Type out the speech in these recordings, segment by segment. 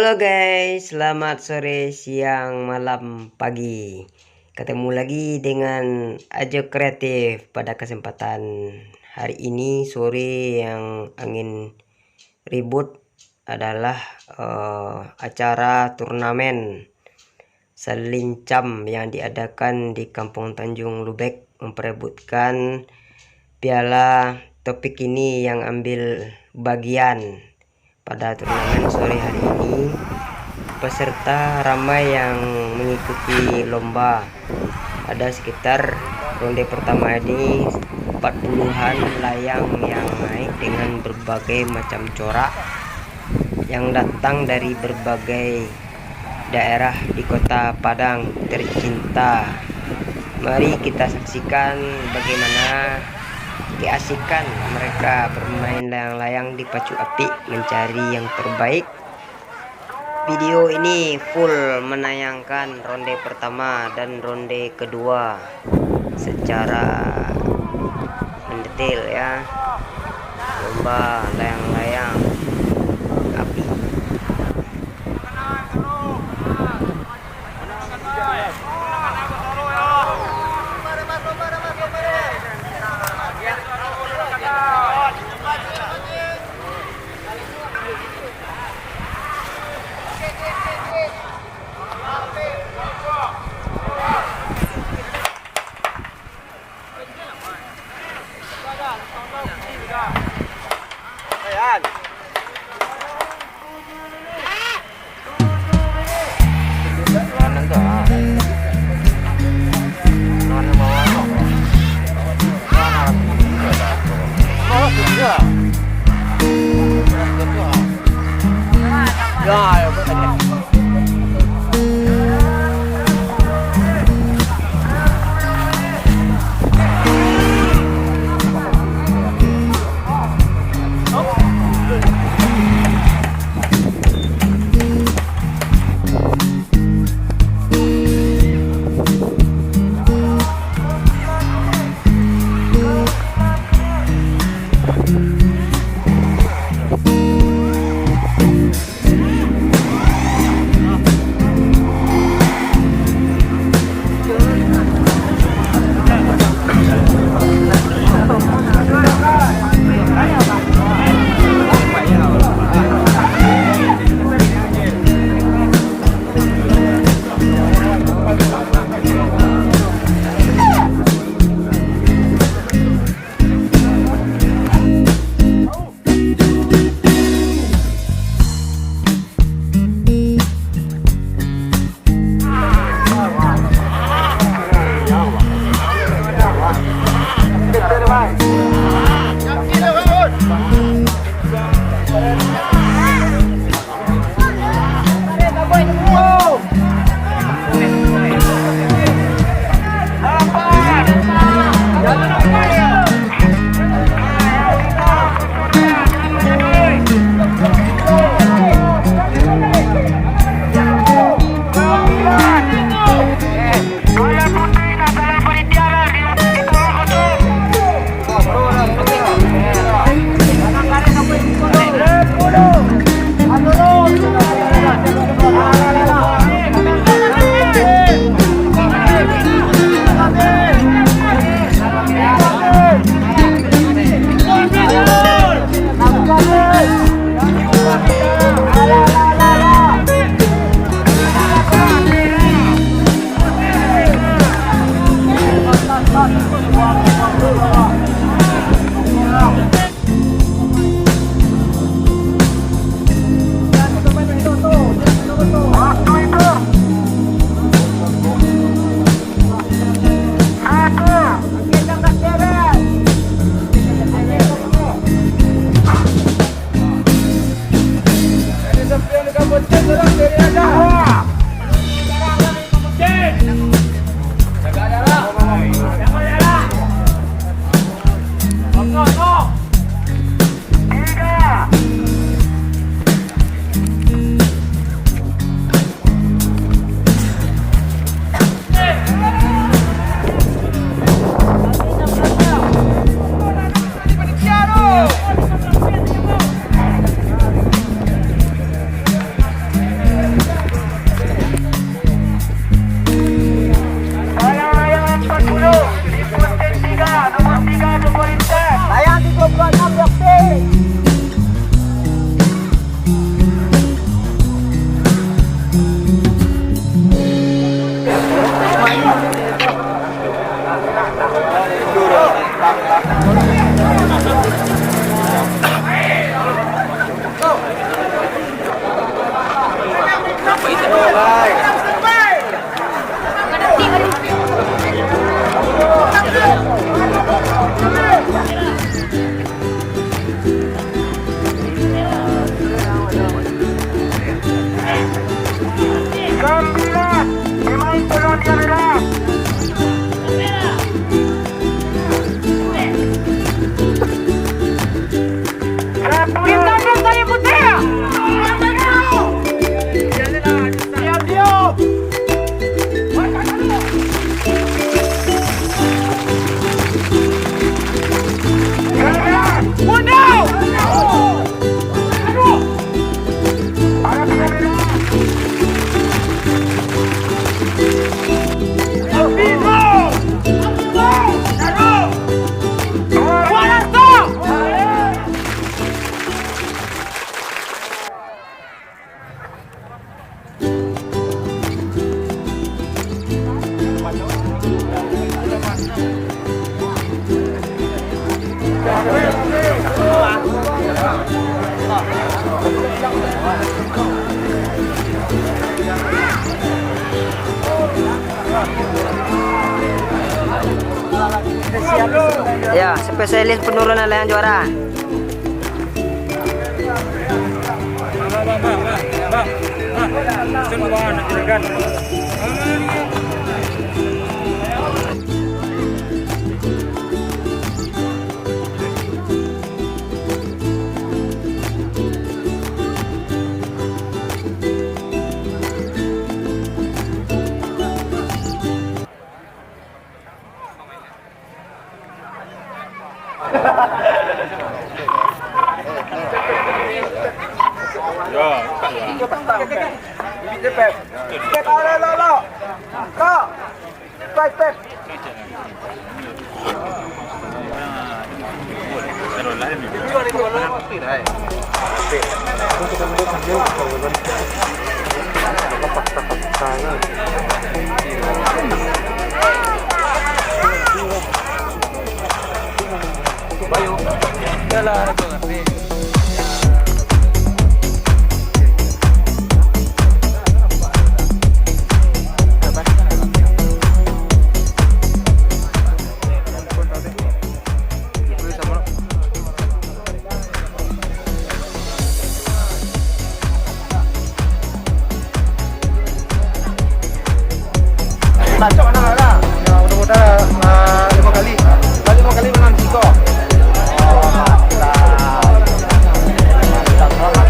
Halo guys, selamat sore, siang, malam, pagi. Ketemu lagi dengan Ajo Kreatif pada kesempatan hari ini sore yang angin ribut adalah acara turnamen Selincam yang diadakan di Kampung Tanjung Lubek memperebutkan piala topik ini yang ambil bagian pada turnamen sore hari ini. Peserta ramai yang mengikuti lomba. Ada sekitar ronde pertama ini 40-an layang yang naik dengan berbagai macam corak yang datang dari berbagai daerah di kota Padang tercinta. Mari kita saksikan bagaimana keasikan mereka bermain layang-layang di pacu api mencari yang terbaik. Video ini full menayangkan ronde pertama dan ronde kedua secara mendetail ya. Lomba layang-layang api. Ya, spesialis penurunan layang juara. Bacok anak-anak. Ya, mudah-mudahan 5 kali. Kali 5 kali menang Ciko. Oh, mantap. Mantap banget.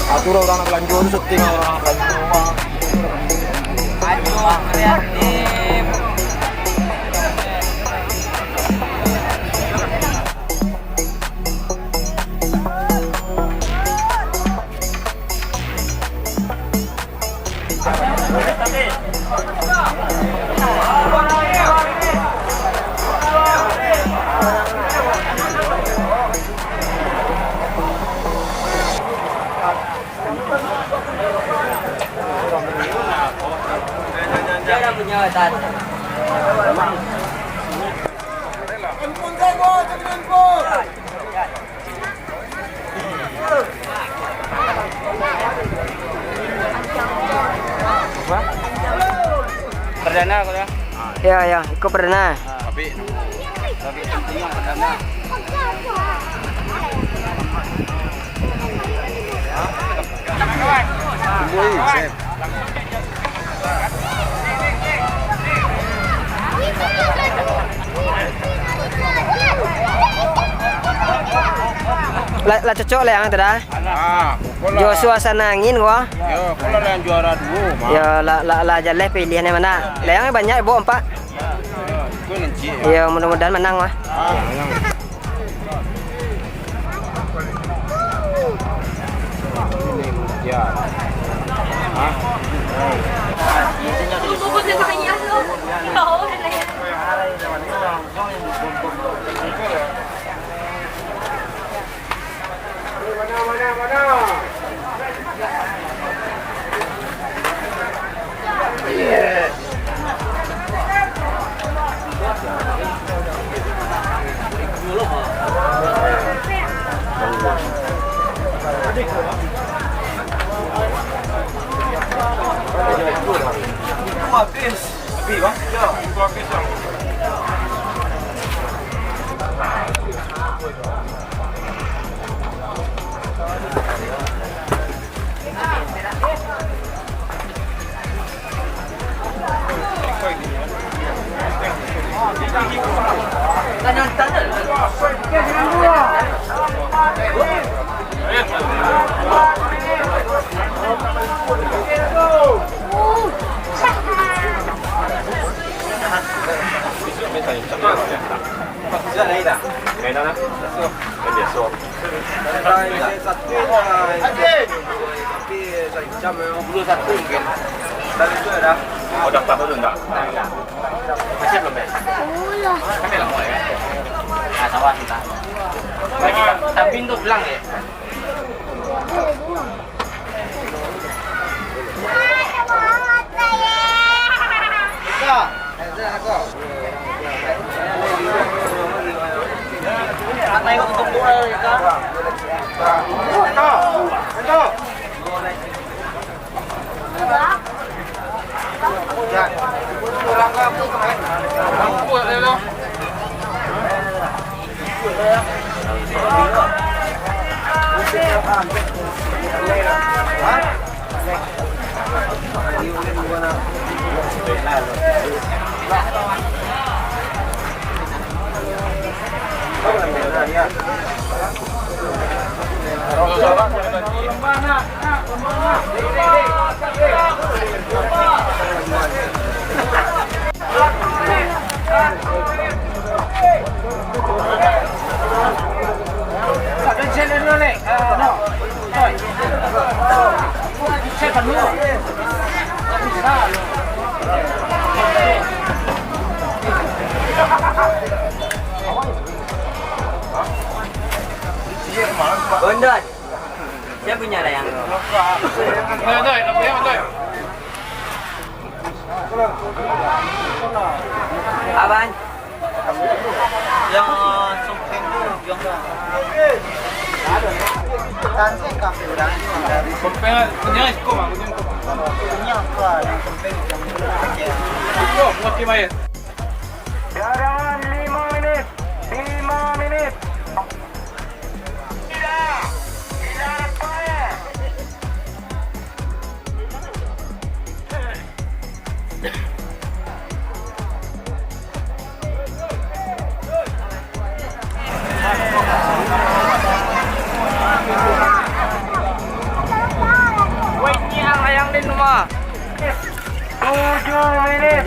Atur orang belanja syuting orang belanja. Aduh, kreatif. punya tan. Perdana aku ya. Ya, ya, ikut perdana. Tapi penting yang perdana. Lah cocok lah yang dah. Bola. Jo suasana angin gua. Yo, bola yang juara dulu, Mak. Ya lah jalan pilihannya mana. Lah yang banyak bo empat. Gue nanti. Ya mudah-mudahan menang mah. Ya. Oh, daftar dulu enggak? Masih belum ya? Kan belum mau ya? Nah, sama kita. Lagi tapi itu bilang ya. Mata ikut tutup bola ya kan? Gondot. Saya punya layang. Abang. Yang sumpeng tu, yang Tansi kafe orang dari Sumpeng punya ikut mah, punya ikut. punya apa? Yang sumpeng yang Ikut, mesti main. Cadangan 5 menit. 5 menit. Layang din semua. 7 menit.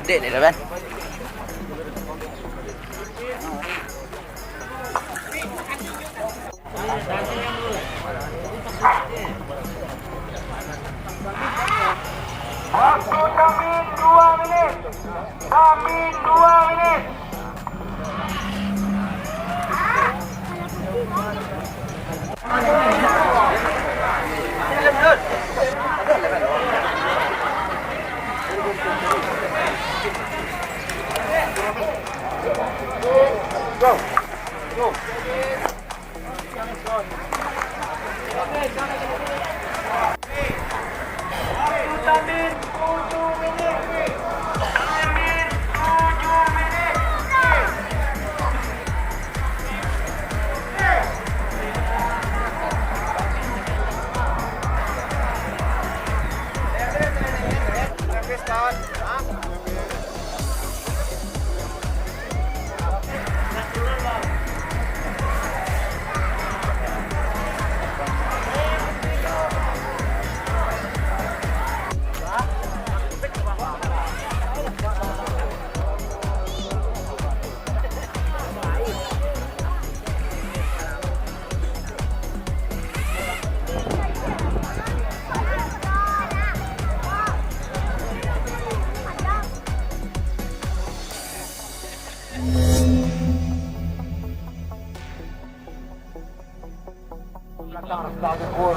Dek ni dah. Waktu kami 2 menit. Kami 2 menit. Tamin 7 menit. Tamin 7 menit.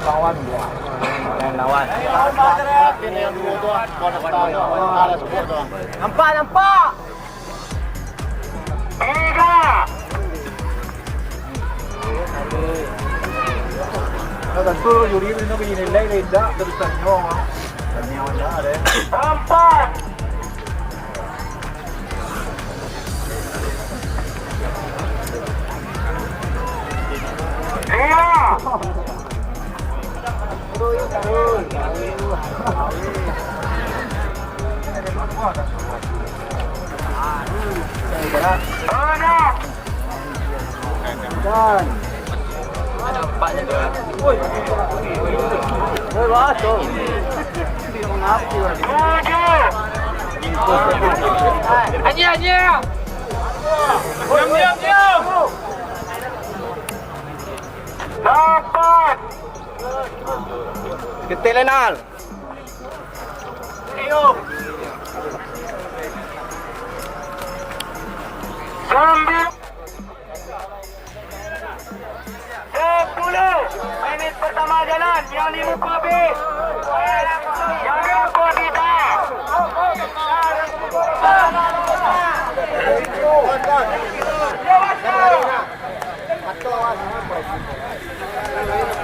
Lawan dia. Yang lawan. Yang dua tu ada support tu. Nampak. 3. Tentu juri ini nilai rendah dari Tanjung. Tanjung ada. 4. 5. Dapat. Ketelenal. Sambil 10 menit pertama jalan. Yang dibuka habis. Yang dibuka habis dah.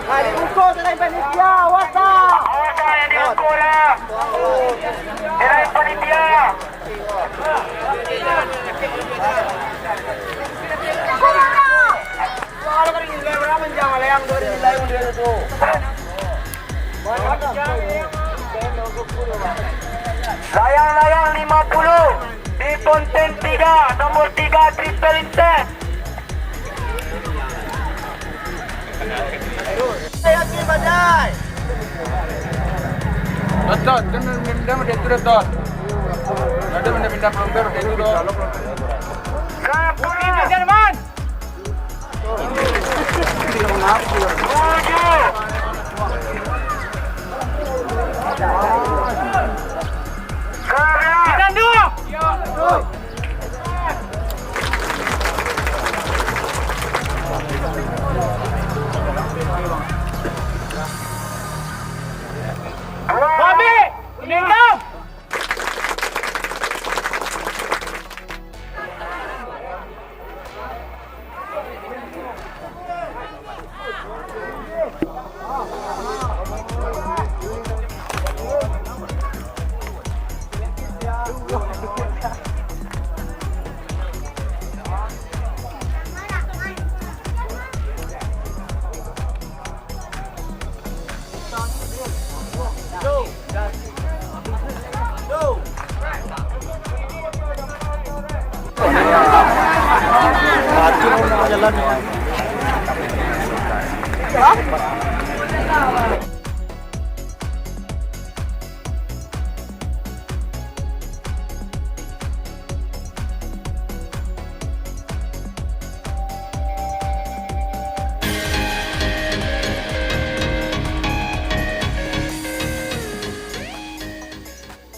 Hari buku selain panitia, wasa. Awasa yang dibuka dah. Dari panitia. Layang-layang 50 di konten 3, nomor 3 Triple Inset. Betul, kan minda dia tu betul. Ada minda pelonggar dia tu. 10 Jerman. 1 jalan.